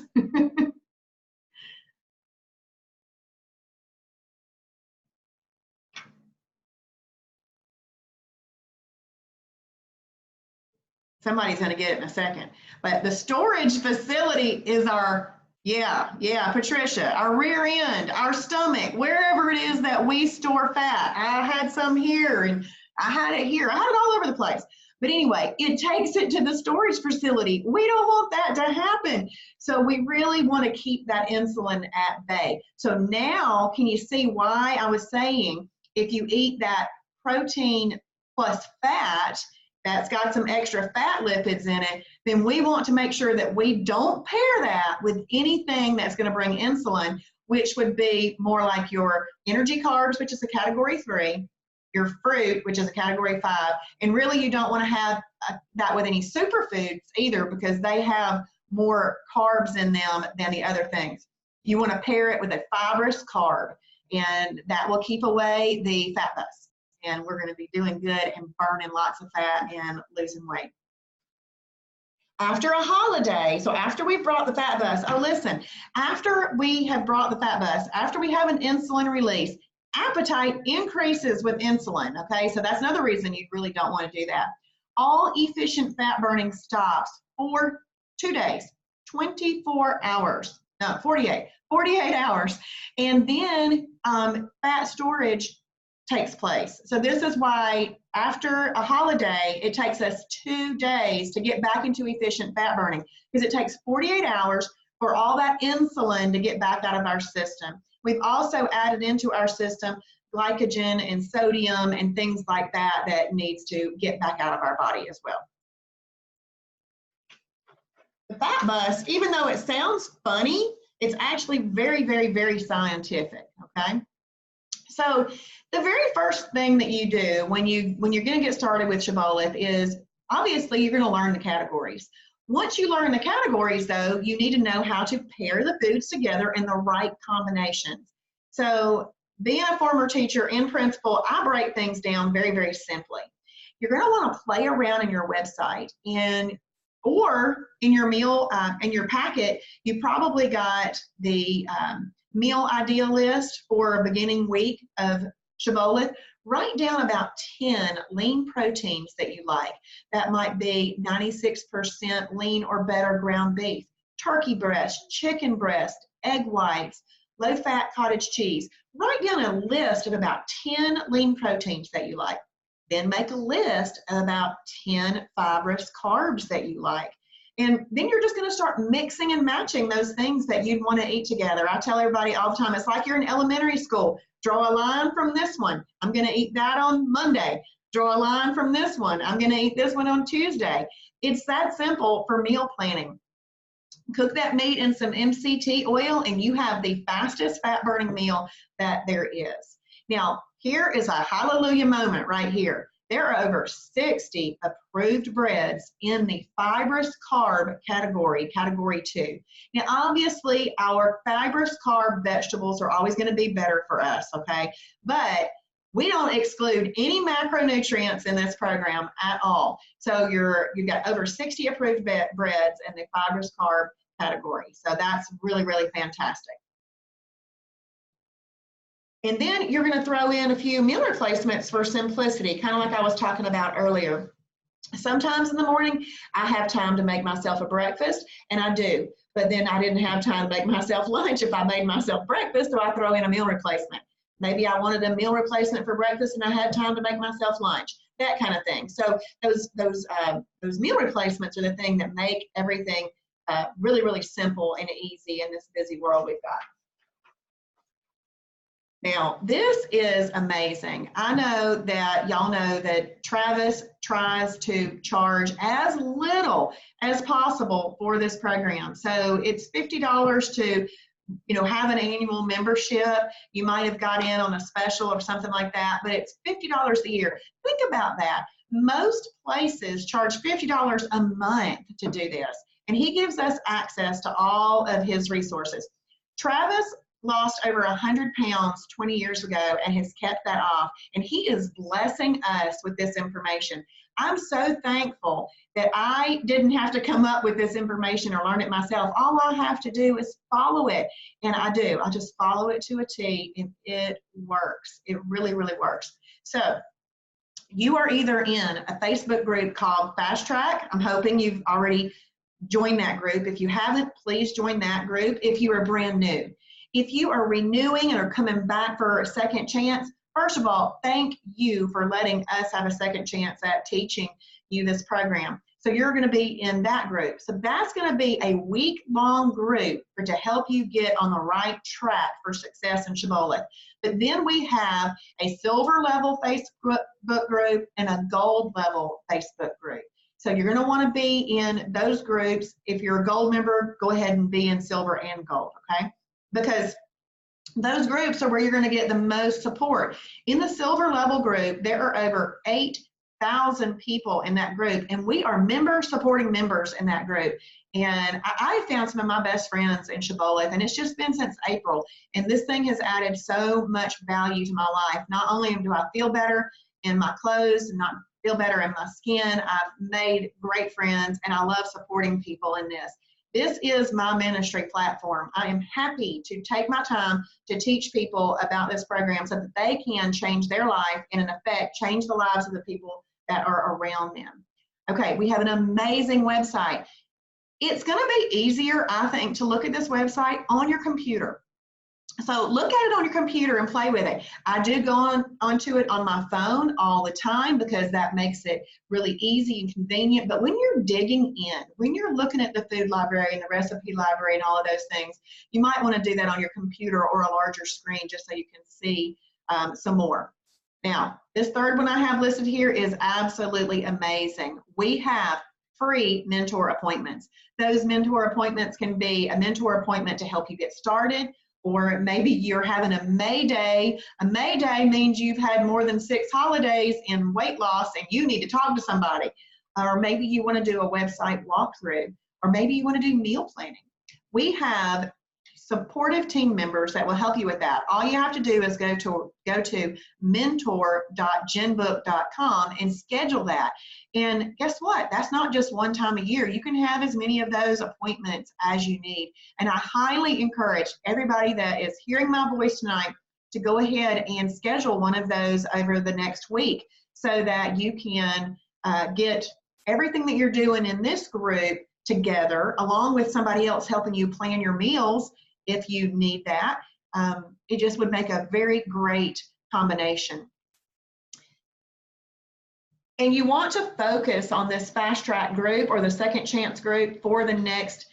Somebody's going to get it in a second. But the storage facility is our, yeah, Patricia, our rear end, our stomach, wherever it is that we store fat. I had some here and I had it here. I had it all over the place. But anyway, it takes it to the storage facility. We don't want that to happen. So we really want to keep that insulin at bay. So now, can you see why I was saying if you eat that protein plus fat, that's got some extra fat lipids in it, then we want to make sure that we don't pair that with anything that's going to bring insulin, which would be more like your energy carbs, which is a category 3, your fruit, which is a category 5, and really you don't want to have that with any superfoods either because they have more carbs in them than the other things. You want to pair it with a fibrous carb, and that will keep away the fat bus. And we're going to be doing good and burning lots of fat and losing weight. After a holiday, so after we've brought the fat bus, oh listen, after we have brought the fat bus, after we have an insulin release, appetite increases with insulin, okay? So that's another reason you really don't want to do that. All efficient fat burning stops for 2 days, 24 hours, no, 48 hours. And then fat storage takes place. So this is why after a holiday, it takes us 2 days to get back into efficient fat burning because it takes 48 hours for all that insulin to get back out of our system. We've also added into our system glycogen and sodium and things like that that needs to get back out of our body as well. The fat bus, even though it sounds funny, it's actually very, very, very scientific, okay? So the very first thing that you do when you're going to get started with Shibboleth is obviously you're going to learn the categories. Once you learn the categories, though, you need to know how to pair the foods together in the right combinations. So being a former teacher in principle, I break things down very, very simply. You're going to want to play around in your website or in your meal, in your packet, you probably got the meal idea list for a beginning week of shibboleth, write down about 10 lean proteins that you like. That might be 96% lean or better ground beef, turkey breast, chicken breast, egg whites, low-fat cottage cheese. Write down a list of about 10 lean proteins that you like. Then make a list of about 10 fibrous carbs that you like. And then you're just going to start mixing and matching those things that you'd want to eat together. I tell everybody all the time, it's like you're in elementary school. Draw a line from this one. I'm going to eat that on Monday. Draw a line from this one. I'm going to eat this one on Tuesday. It's that simple for meal planning. Cook that meat in some MCT oil and you have the fastest fat burning meal that there is. Now, here is a hallelujah moment right here. There are over 60 approved breads in the fibrous carb category, category 2. Now, obviously, our fibrous carb vegetables are always going to be better for us, okay? But we don't exclude any macronutrients in this program at all. So you've got over 60 approved breads in the fibrous carb category. So that's really, really fantastic. And then you're going to throw in a few meal replacements for simplicity, kind of like I was talking about earlier. Sometimes in the morning, I have time to make myself a breakfast, and I do. But then I didn't have time to make myself lunch if I made myself breakfast, so I throw in a meal replacement. Maybe I wanted a meal replacement for breakfast, and I had time to make myself lunch, that kind of thing. So those meal replacements are the thing that make everything really, really simple and easy in this busy world we've got. Now, this is amazing. I know that y'all know that Travis tries to charge as little as possible for this program. So it's $50 to, have an annual membership. You might have got in on a special or something like that, but it's $50 a year. Think about that. Most places charge $50 a month to do this, and he gives us access to all of his resources. Travis lost over 100 pounds 20 years ago and has kept that off, and he is blessing us with this information. I'm so thankful that I didn't have to come up with this information or learn it myself. All I have to do is follow it, and I do. I just follow it to a T, and it works. It really, really works. So you are either in a Facebook group called Fast Track. I'm hoping you've already joined that group. If you haven't, please join that group if you are brand new. If you are renewing and are coming back for a second chance, first of all, thank you for letting us have a second chance at teaching you this program. So you're going to be in that group. So that's going to be a week-long group to help you get on the right track for success in Shibboleth. But then we have a silver level Facebook group and a gold level Facebook group. So you're going to want to be in those groups. If you're a gold member, go ahead and be in silver and gold, okay? Because those groups are where you're going to get the most support. In the silver level group, there are over 8,000 people in that group, and we are members supporting members in that group. And I found some of my best friends in Shibboleth, and it's just been since April. And this thing has added so much value to my life. Not only do I feel better in my clothes, not feel better in my skin, I've made great friends, and I love supporting people in this. This is my ministry platform. I am happy to take my time to teach people about this program so that they can change their life and, in effect, change the lives of the people that are around them. Okay, we have an amazing website. It's going to be easier, I think, to look at this website on your computer. So look at it on your computer and play with it. I do go onto it on my phone all the time because that makes it really easy and convenient. But when you're digging in, when you're looking at the food library and the recipe library and all of those things, you might want to do that on your computer or a larger screen just so you can see some more. Now, this third one I have listed here is absolutely amazing. We have free mentor appointments. Those mentor appointments can be a mentor appointment to help you get started, or maybe you're having a May Day. A May Day means you've had more than 6 holidays in weight loss and you need to talk to somebody. Or maybe you want to do a website walkthrough, or maybe you want to do meal planning. We have supportive team members that will help you with that. All you have to do is go to mentor.genbook.com and schedule that. And guess what? That's not just one time a year. You can have as many of those appointments as you need. And I highly encourage everybody that is hearing my voice tonight to go ahead and schedule one of those over the next week so that you can get everything that you're doing in this group together, along with somebody else helping you plan your meals if you need that. It just would make a very great combination. And you want to focus on this fast track group or the second chance group for the next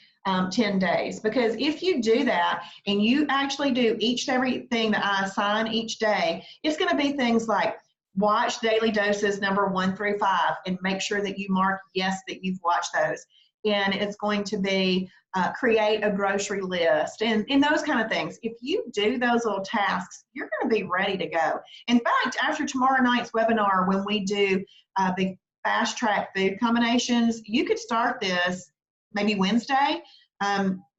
10 days. Because if you do that and you actually do each and everything that I assign each day, it's going to be things like watch daily doses number 1 through 5 and make sure that you mark yes that you've watched those. And it's going to be create a grocery list and those kind of things. If you do those little tasks, you're going to be ready to go. In fact, after tomorrow night's webinar, when we do the fast track food combinations, you could start this maybe Wednesday.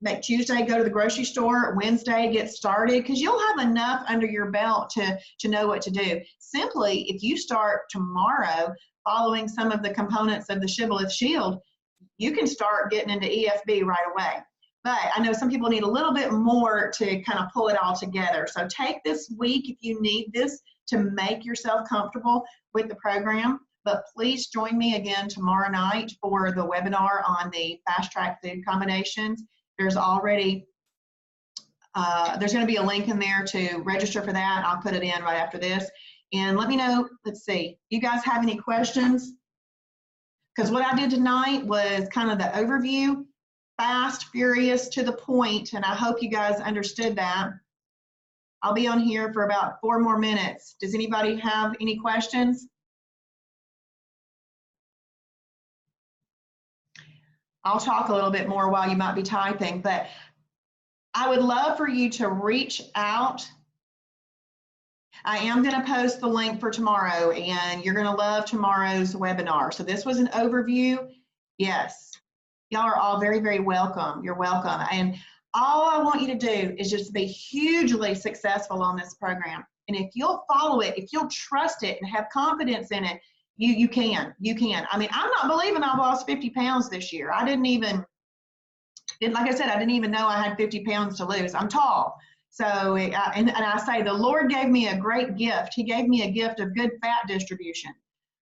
Make Tuesday go to the grocery store, Wednesday get started, because you'll have enough under your belt to know what to do. Simply, if you start tomorrow following some of the components of the Shibboleth Shield, you can start getting into EFB right away. But I know some people need a little bit more to kind of pull it all together. So take this week if you need this to make yourself comfortable with the program. But please join me again tomorrow night for the webinar on the fast track food combinations. There's already, there's going to be a link in there to register for that. I'll put it in right after this. And let me know, let's see, you guys have any questions? Because what I did tonight was kind of the overview, fast, furious, to the point, and I hope you guys understood that. I'll be on here for about 4 more minutes. Does anybody have any questions? I'll talk a little bit more while you might be typing, but I would love for you to reach out. I am going to post the link for tomorrow, and you're going to love tomorrow's webinar. So this was an overview. Yes, y'all are all very, very welcome. You're welcome. And all I want you to do is just be hugely successful on this program. And if you'll follow it, if you'll trust it and have confidence in it, you can. I mean, I'm not believing I've lost 50 pounds this year. I didn't even, like I said, I didn't even know I had 50 pounds to lose. I'm tall. So, and I say the Lord gave me a great gift. He gave me a gift of good fat distribution.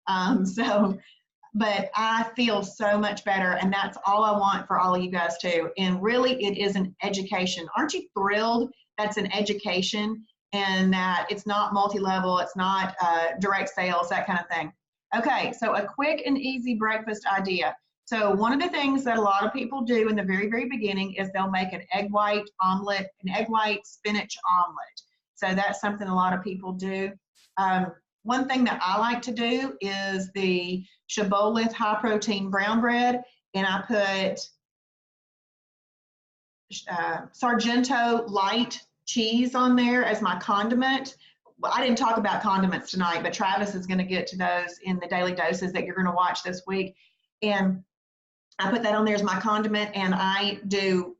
But I feel so much better, and that's all I want for all of you guys too. And really, it is an education. Aren't you thrilled that's an education and that it's not multi-level, it's not direct sales, that kind of thing? Okay, so a quick and easy breakfast idea. So one of the things that a lot of people do in the very, very beginning is they'll make an egg white omelet, an egg white spinach omelet. So that's something a lot of people do. One thing that I like to do is the Shibboleth high protein brown bread, and I put Sargento light cheese on there as my condiment. Well, I didn't talk about condiments tonight, but Travis is going to get to those in the daily doses that you're going to watch this week. And I put that on there as my condiment, and I do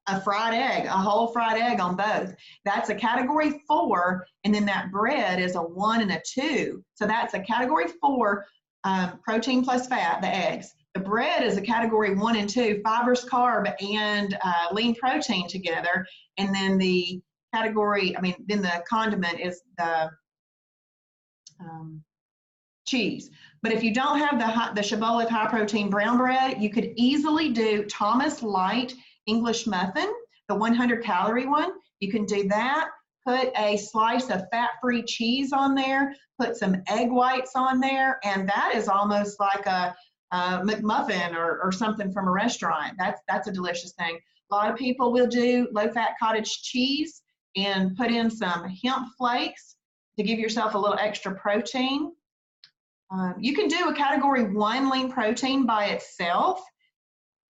a fried egg, a whole fried egg on both. That's a category 4, and then that bread is a 1 and a 2. So that's a category 4, protein plus fat, the eggs. The bread is a category 1 and 2, fibers, carb, and lean protein together. And then the category, then the condiment is the cheese. But if you don't have the Shibboleth high protein brown bread, you could easily do Thomas Light English muffin, the 100 calorie one. You can do that. Put a slice of fat-free cheese on there, put some egg whites on there, and that is almost like a McMuffin or something from a restaurant. That's a delicious thing. A lot of people will do low-fat cottage cheese and put in some hemp flakes to give yourself a little extra protein. You can do a category 1 lean protein by itself.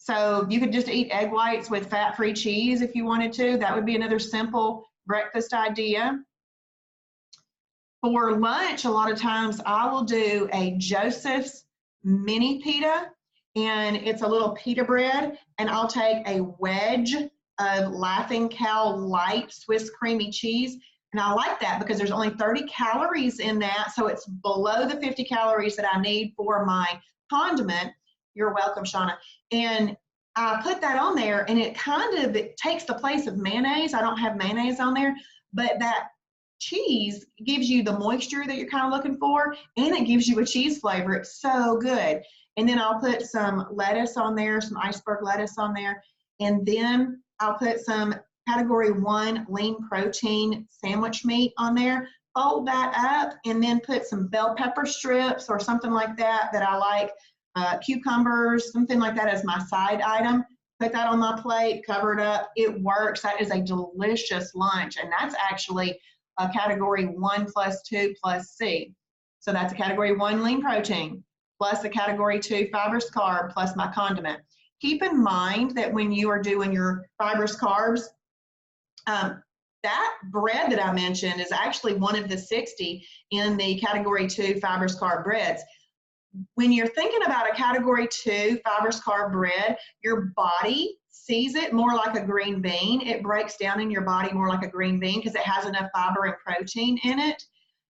So you could just eat egg whites with fat-free cheese if you wanted to. That would be another simple breakfast idea. For lunch, a lot of times I will do a Joseph's mini pita, and it's a little pita bread, and I'll take a wedge of Laughing Cow light Swiss creamy cheese. And I like that because there's only 30 calories in that, so it's below the 50 calories that I need for my condiment. You're welcome, Shauna. And I put that on there, and it takes the place of mayonnaise. I don't have mayonnaise on there, but that cheese gives you the moisture that you're kind of looking for, and it gives you a cheese flavor. It's so good. And then I'll put some lettuce on there, some iceberg lettuce on there, and then I'll put some category 1 lean protein sandwich meat on there. Fold that up and then put some bell pepper strips or something like that I like, cucumbers, something like that as my side item. Put that on my plate, cover it up. It works. That is a delicious lunch, and that's actually a category 1 plus 2 plus C. So that's a category 1 lean protein plus a category 2 fibrous carb plus my condiment. Keep in mind that when you are doing your fibrous carbs, that bread that I mentioned is actually one of the 60 in the category 2 fibrous carb breads. When you're thinking about a category 2 fibrous carb bread, your body sees it more like a green bean. It breaks down in your body more like a green bean because it has enough fiber and protein in it.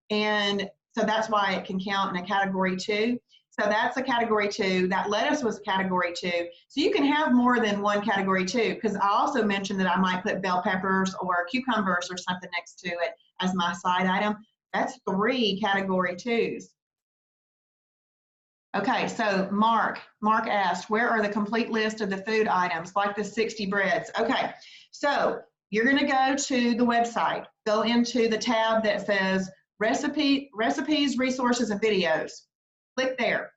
And so that's why it can count in a category 2. So that's a category 2. That lettuce was a category 2. So you can have more than one category 2, because I also mentioned that I might put bell peppers or cucumbers or something next to it as my side item. That's 3 category 2s. Okay, so Mark asked, where are the complete list of the food items, like the 60 breads? Okay, so you're gonna go to the website, go into the tab that says recipes, resources, and videos. Click there.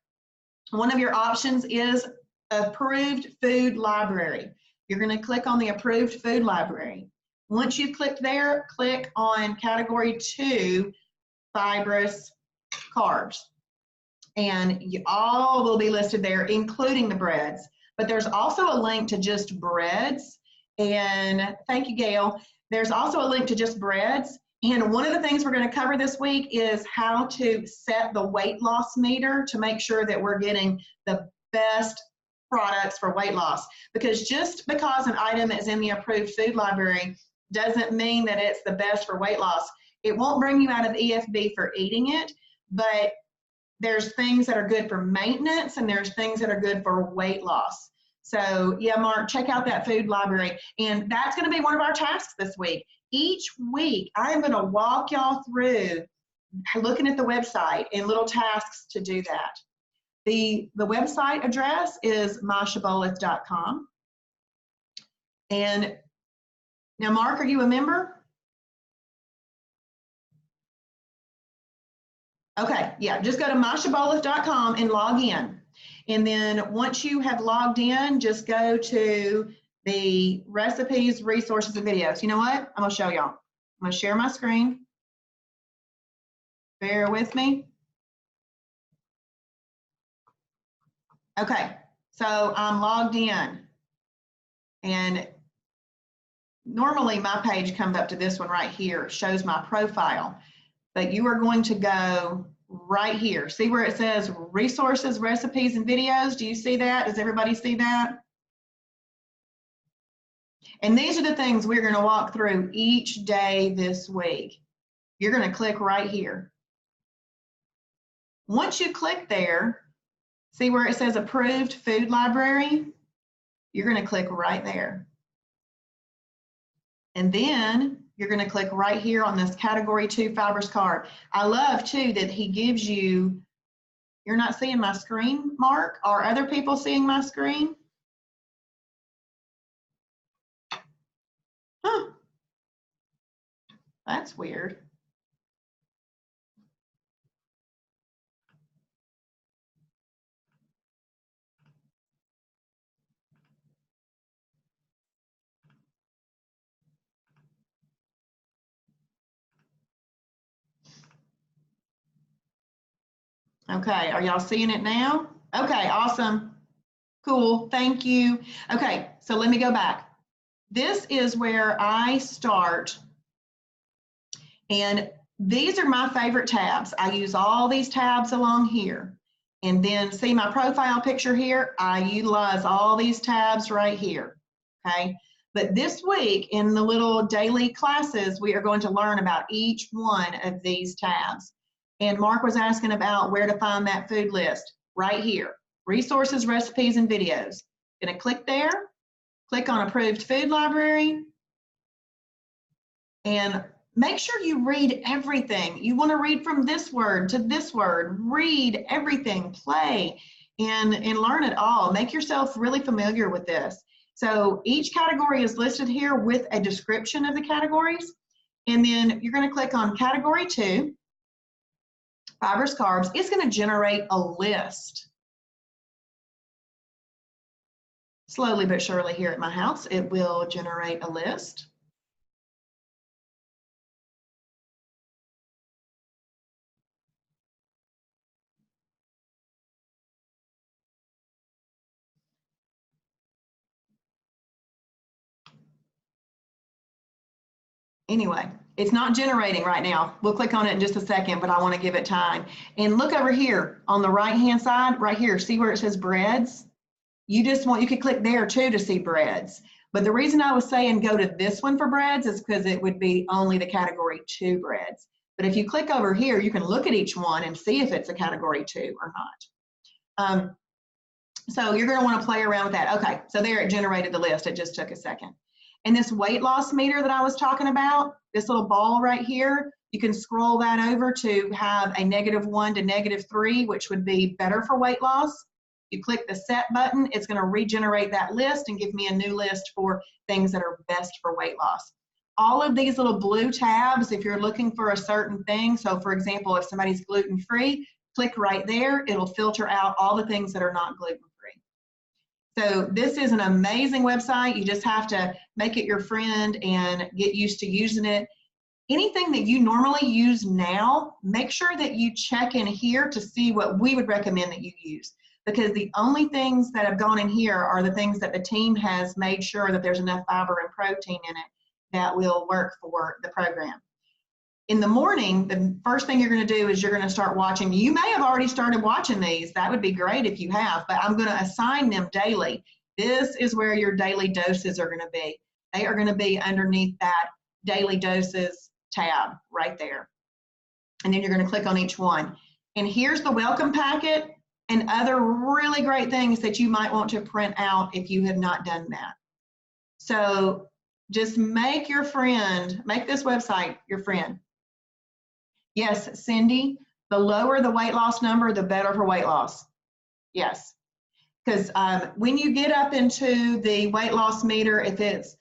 One of your options is approved food library. You're gonna click on the approved food library. Once you've clicked there, click on category 2, fibrous carbs. And all will be listed there, including the breads. But there's also a link to just breads. And thank you, Gail. There's also a link to just breads. And one of the things we're going to cover this week is how to set the weight loss meter to make sure that we're getting the best products for weight loss. Because just because an item is in the approved food library doesn't mean that it's the best for weight loss. It won't bring you out of EFB for eating it, but there's things that are good for maintenance and there's things that are good for weight loss. So yeah, Mark, check out that food library. And that's going to be one of our tasks this week. Each week, I'm going to walk y'all through looking at the website and little tasks to do that. The website address is mashaboleth.com. And now, Mark, are you a member? Okay, yeah, just go to mashaboleth.com and log in. And then once you have logged in, just go to the recipes, resources, and videos. You know what? I'm going to show y'all. I'm going to share my screen. Bear with me. Okay, so I'm logged in. And normally my page comes up to this one right here. It shows my profile. But you are going to go right here. See where it says resources, recipes, and videos? Do you see that? Does everybody see that? And these are the things we're going to walk through each day this week. You're going to click right here. Once you click there, see where it says approved food library? You're going to click right there. And then you're going to click right here on this category 2 fibrous carb. I love too that he gives you, you're not seeing my screen, Mark? Are other people seeing my screen? Huh. That's weird. Okay, are y'all seeing it now? Okay, awesome. Cool, thank you. Okay, so let me go back. This is where I start, and these are my favorite tabs. I use all these tabs along here. And then see my profile picture here? I utilize all these tabs right here, okay? But this week in the little daily classes, we are going to learn about each one of these tabs. And Mark was asking about where to find that food list. Right here, resources, recipes, and videos. Gonna click there, click on approved food library, and make sure you read everything. You want to read from this word to this word, read everything, play, and learn it all. Make yourself really familiar with this. So each category is listed here with a description of the categories. And then you're going to click on category 2, fibers, carbs. It's going to generate a list. Slowly but surely here at my house, it will generate a list. Anyway, it's not generating right now. We'll click on it in just a second, but I want to give it time. And look over here on the right-hand side, right here, see where it says breads? You could click there too to see breads. But the reason I was saying go to this one for breads is because it would be only the category 2 breads. But if you click over here, you can look at each one and see if it's a category 2 or not. So you're going to want to play around with that. Okay, so there it generated the list. It just took a second. And this weight loss meter that I was talking about, this little ball right here, you can scroll that over to have a -1 to -3, which would be better for weight loss. You click the set button, it's going to regenerate that list and give me a new list for things that are best for weight loss. All of these little blue tabs, if you're looking for a certain thing, so for example, if somebody's gluten-free, click right there, it'll filter out all the things that are not gluten-free. So this is an amazing website. You just have to make it your friend and get used to using it. Anything that you normally use now, make sure that you check in here to see what we would recommend that you use. Because the only things that have gone in here are the things that the team has made sure that there's enough fiber and protein in it that will work for the program. In the morning, the first thing you're going to do is you're going to start watching. You may have already started watching these. That would be great if you have, but I'm going to assign them daily. This is where your daily doses are going to be. They are going to be underneath that daily doses tab right there. And then you're going to click on each one. And here's the welcome packet and other really great things that you might want to print out if you have not done that. So just make your friend, make this website your friend. Yes, Cindy, the lower the weight loss number, the better for weight loss. Yes, because when you get up into the weight loss meter, if it's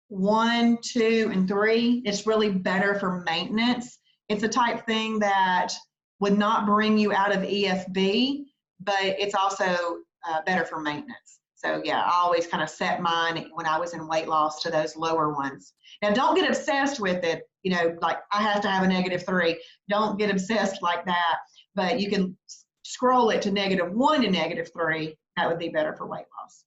1, 2, and 3, it's really better for maintenance. It's a type thing that would not bring you out of EFB, but it's also better for maintenance. So yeah, I always kind of set mine when I was in weight loss to those lower ones. Now don't get obsessed with it, you know, like I have to have a -3. Don't get obsessed like that, but you can scroll it to -1 to -3. That would be better for weight loss.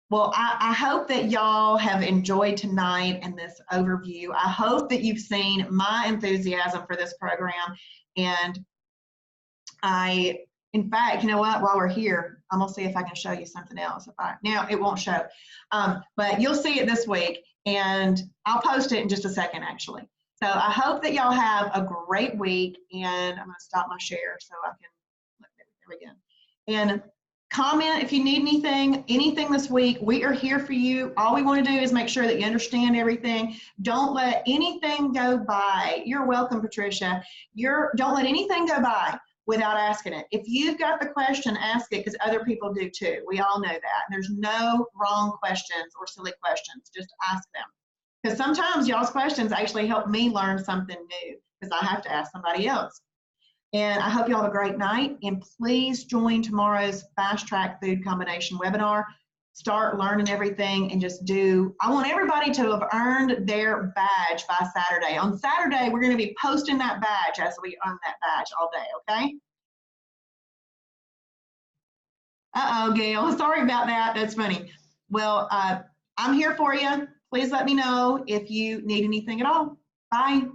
Well, I hope that y'all have enjoyed tonight and this overview. I hope that you've seen my enthusiasm for this program. And in fact, you know what, while we're here, I'm gonna see if I can show you something else. Now it won't show, but you'll see it this week and I'll post it in just a second actually. So I hope that y'all have a great week, and I'm gonna stop my share so I can, there we go. And comment if you need anything this week. We are here for you. All we want to do is make sure that you understand everything. Don't let anything go by. You're welcome, Patricia. Don't let anything go by without asking it. If you've got the question, ask it, because other people do too. We all know that. There's no wrong questions or silly questions. Just ask them. Because sometimes y'all's questions actually help me learn something new, because I have to ask somebody else. And I hope you all have a great night, and please join tomorrow's Fast Track Food Combination webinar. Start learning everything and just I want everybody to have earned their badge by Saturday. On Saturday, we're going to be posting that badge as we earn that badge all day, okay? Uh-oh, Gail, sorry about that. That's funny. Well, I'm here for you. Please let me know if you need anything at all. Bye.